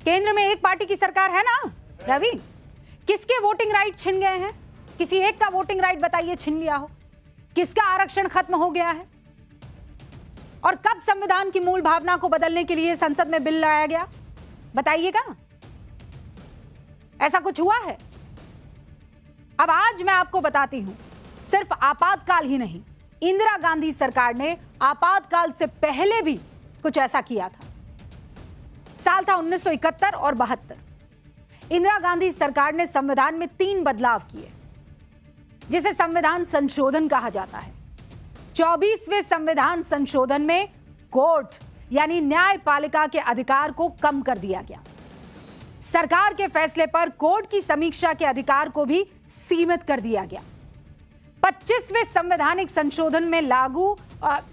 केंद्र में एक पार्टी की सरकार है ना रवि, किसके वोटिंग राइट छिन गए हैं? किसी एक का वोटिंग राइट बताइए छिन लिया हो। किसका आरक्षण खत्म हो गया है? और कब संविधान की मूल भावना को बदलने के लिए संसद में बिल लाया गया? बताइएगा, ऐसा कुछ हुआ है? अब आज मैं आपको बताती हूं, सिर्फ आपातकाल ही नहीं, इंदिरा गांधी सरकार ने आपातकाल से पहले भी कुछ ऐसा किया था। साल था 1971 और 72। इंदिरा गांधी सरकार ने संविधान में 3 बदलाव किए, जिसे संविधान संशोधन कहा जाता है। 24वें संविधान संशोधन में कोर्ट यानी न्यायपालिका के अधिकार को कम कर दिया गया। सरकार के फैसले पर कोर्ट की समीक्षा के अधिकार को भी सीमित कर दिया गया। 25वें संवैधानिक संशोधन में लागू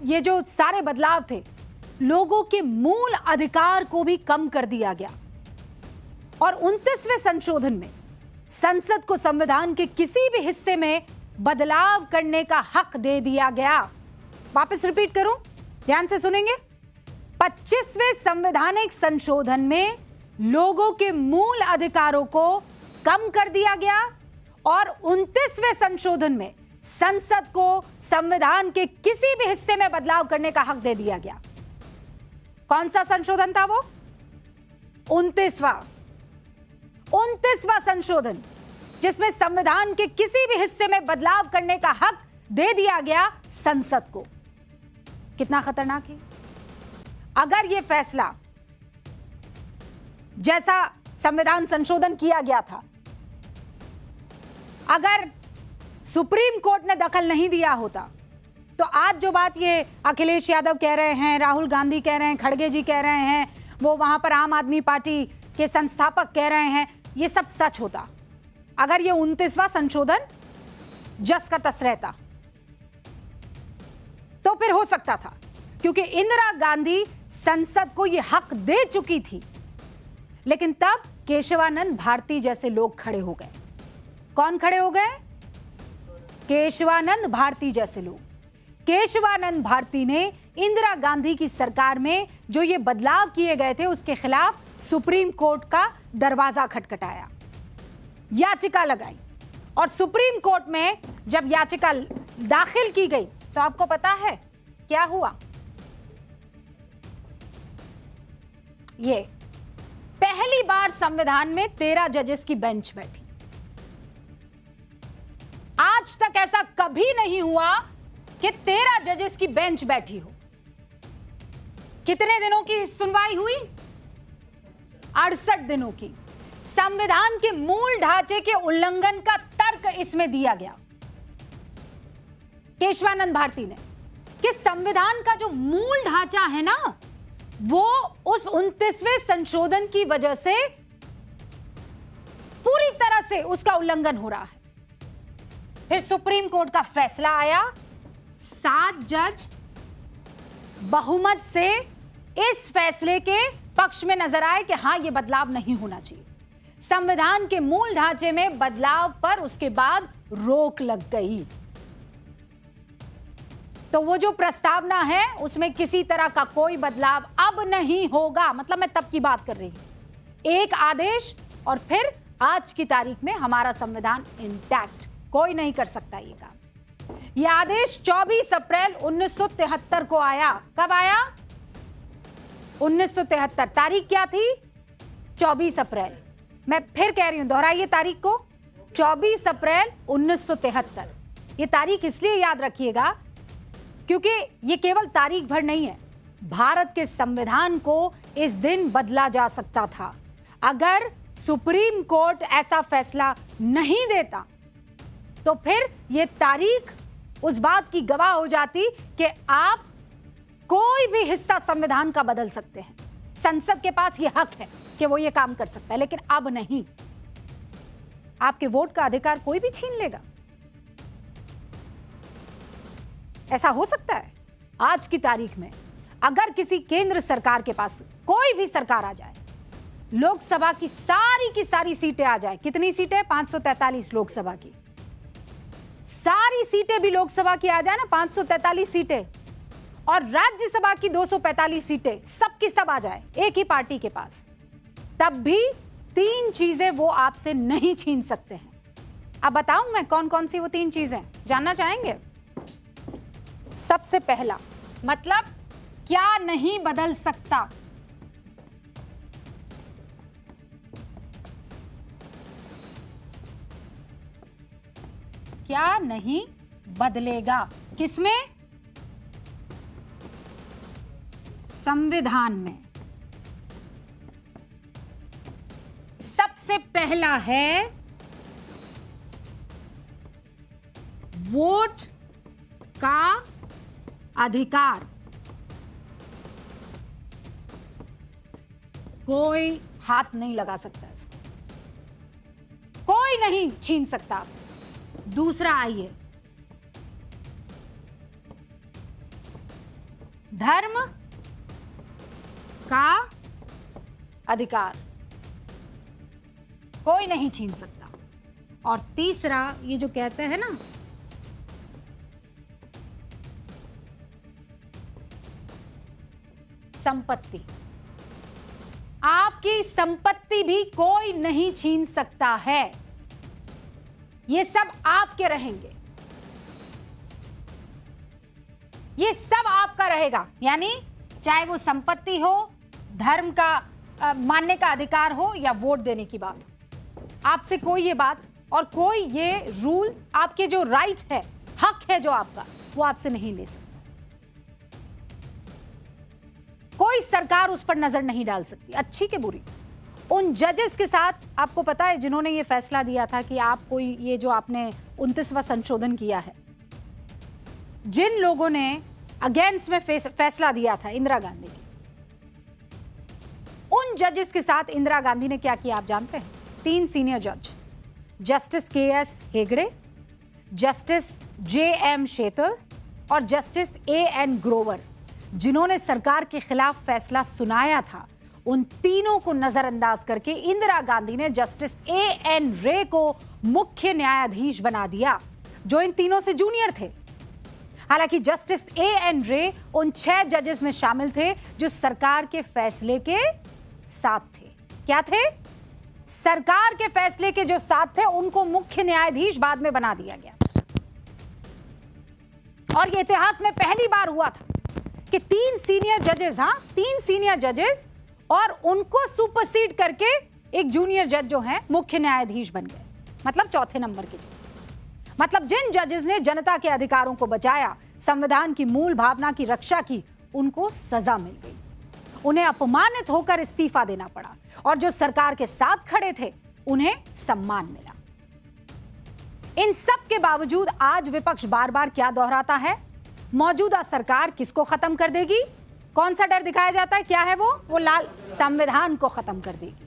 ये जो सारे बदलाव थे, लोगों के मूल अधिकार को भी कम कर दिया गया। और 29वें संशोधन में संसद को संविधान के किसी भी हिस्से में बदलाव करने का हक दे दिया गया। वापस रिपीट करूं, ध्यान से सुनेंगे। 25वें संवैधानिक संशोधन में लोगों के मूल अधिकारों को कम कर दिया गया और 29वें संशोधन में संसद को संविधान के किसी भी हिस्से में बदलाव करने का हक दे दिया गया। कौन सा संशोधन था वो? 29वां संशोधन, जिसमें संविधान के किसी भी हिस्से में बदलाव करने का हक दे दिया गया संसद को। कितना खतरनाक है। अगर यह फैसला जैसा संविधान संशोधन किया गया था, अगर सुप्रीम कोर्ट ने दखल नहीं दिया होता, तो आज जो बात ये अखिलेश यादव कह रहे हैं, राहुल गांधी कह रहे हैं, खड़गे जी कह रहे हैं, वो वहां पर आम आदमी पार्टी के संस्थापक कह रहे हैं, ये सब सच होता। अगर ये 29वां संशोधन जस का तस रहता तो फिर हो सकता था, क्योंकि इंदिरा गांधी संसद को ये हक दे चुकी थी। लेकिन तब केशवानंद भारती जैसे लोग खड़े हो गए। कौन खड़े हो गए? केशवानंद भारती जैसे लोग। केशवानंद भारती ने इंदिरा गांधी की सरकार में जो ये बदलाव किए गए थे, उसके खिलाफ सुप्रीम कोर्ट का दरवाजा खटखटाया, याचिका लगाई। और सुप्रीम कोर्ट में जब याचिका दाखिल की गई, तो आपको पता है क्या हुआ? ये पहली बार संविधान में 13 जजेस की बेंच बैठी। आज तक ऐसा कभी नहीं हुआ कि 13 जजेस की बेंच बैठी हो। कितने दिनों की सुनवाई हुई? 68 दिनों की। संविधान के मूल ढांचे के उल्लंघन का तर्क इसमें दिया गया केशवानंद भारती ने, कि संविधान का जो मूल ढांचा है ना, वो उस 29वें संशोधन की वजह से पूरी तरह से उसका उल्लंघन हो रहा है। फिर सुप्रीम कोर्ट का फैसला आया, 7 जज बहुमत से इस फैसले के पक्ष में नजर आए कि हां, यह बदलाव नहीं होना चाहिए। संविधान के मूल ढांचे में बदलाव पर उसके बाद रोक लग गई। तो वो जो प्रस्तावना है, उसमें किसी तरह का कोई बदलाव अब नहीं होगा। मतलब मैं तब की बात कर रही हूं। एक आदेश और फिर आज की तारीख में हमारा संविधान इंटैक्ट, कोई नहीं कर सकता ये काम। यह आदेश 24 अप्रैल 1973 को आया। कब आया? 1973। तारीख क्या थी? 24 अप्रैल। मैं फिर कह रही हूं, दोहराइए तारीख को, 24 अप्रैल 1973। ये तारीख इसलिए याद रखिएगा क्योंकि ये केवल तारीख भर नहीं है। भारत के संविधान को इस दिन बदला जा सकता था। अगर सुप्रीम कोर्ट ऐसा फैसला नहीं देता, तो फिर ये तारीख उस बात की गवाह हो जाती कि आप कोई भी हिस्सा संविधान का बदल सकते हैं। संसद के पास ये हक है कि वो ये काम कर सकता है, लेकिन अब नहीं। आपके वोट का अधिकार कोई भी छीन लेगा। ऐसा हो सकता है आज की तारीख में। अगर किसी केंद्र सरकार के पास कोई भी सरकार आ जाए, लोकसभा की सारी सीटें आ जाए। कितनी सीटें? 543 लोकसभा की। सारी सीटें भी लोकसभा की आ जाए ना, 543 सीटें, और राज्यसभा की 245 सीटें, सब की सब आ जाए एक ही पार्टी के पास, तब भी 3 चीजें वो आपसे नहीं छीन सकते हैं। अब बताऊं मैं कौन कौन सी वो 3 चीजें, जानना चाहेंगे? सबसे पहला, मतलब क्या नहीं बदल सकता। क्या नहीं बदलेगा? किसमें? संविधान में। सबसे पहला है वोट का अधिकार। कोई हाथ नहीं लगा सकता इसको, कोई नहीं छीन सकता आपसे। दूसरा आइए, धर्म का अधिकार, कोई नहीं छीन सकता। और तीसरा, ये जो कहते हैं ना संपत्ति, आपकी संपत्ति भी कोई नहीं छीन सकता है। ये सब आपके रहेंगे, ये सब आपका रहेगा। यानी चाहे वो संपत्ति हो, धर्म का मानने का अधिकार हो, या वोट देने की बात हो, आपसे कोई ये बात और कोई ये रूल्स, आपके जो राइट है, हक है जो आपका, वो आपसे नहीं ले सकता। कोई सरकार उस पर नजर नहीं डाल सकती, अच्छी के बुरी। उन जजेस के साथ, आपको पता है, जिन्होंने ये फैसला दिया था कि आप कोई, ये जो आपने 29वां संशोधन किया है, जिन लोगों ने अगेंस्ट में फैसला दिया था इंदिरा गांधी की, उन जजेस के साथ इंदिरा गांधी ने क्या किया आप जानते हैं? 3 सीनियर जज, justice KS Hegde, justice JM शेतर और जस्टिस AN ग्रोवर, जिन्होंने सरकार के खिलाफ फैसला सुनाया था, उन तीनों को नजरअंदाज करके इंदिरा गांधी ने जस्टिस AN रे को मुख्य न्यायाधीश बना दिया, जो इन तीनों से जूनियर थे। हालांकि जस्टिस AN रे उन 6 जजेस में शामिल थे जो सरकार के फैसले के साथ थे। क्या थे? सरकार के फैसले के जो साथ थे, उनको मुख्य न्यायाधीश बाद में बना दिया गया। और ये इतिहास में पहली बार हुआ था कि 3 सीनियर जजेस, 3 सीनियर जजेस, और उनको सुपरसीड करके एक जूनियर जज जो है मुख्य न्यायाधीश बन गए, मतलब चौथे नंबर के जज। मतलब जिन जजेस ने जनता के अधिकारों को बचाया, संविधान की मूल भावना की रक्षा की, उनको सजा मिल गई, उन्हें अपमानित होकर इस्तीफा देना पड़ा, और जो सरकार के साथ खड़े थे उन्हें सम्मान मिला। इन सब के बावजूद आज विपक्ष बार बार क्या दोहराता है? मौजूदा सरकार किसको खत्म कर देगी? कौन सा डर दिखाया जाता है? क्या है वो लाल, संविधान को खत्म कर देगी।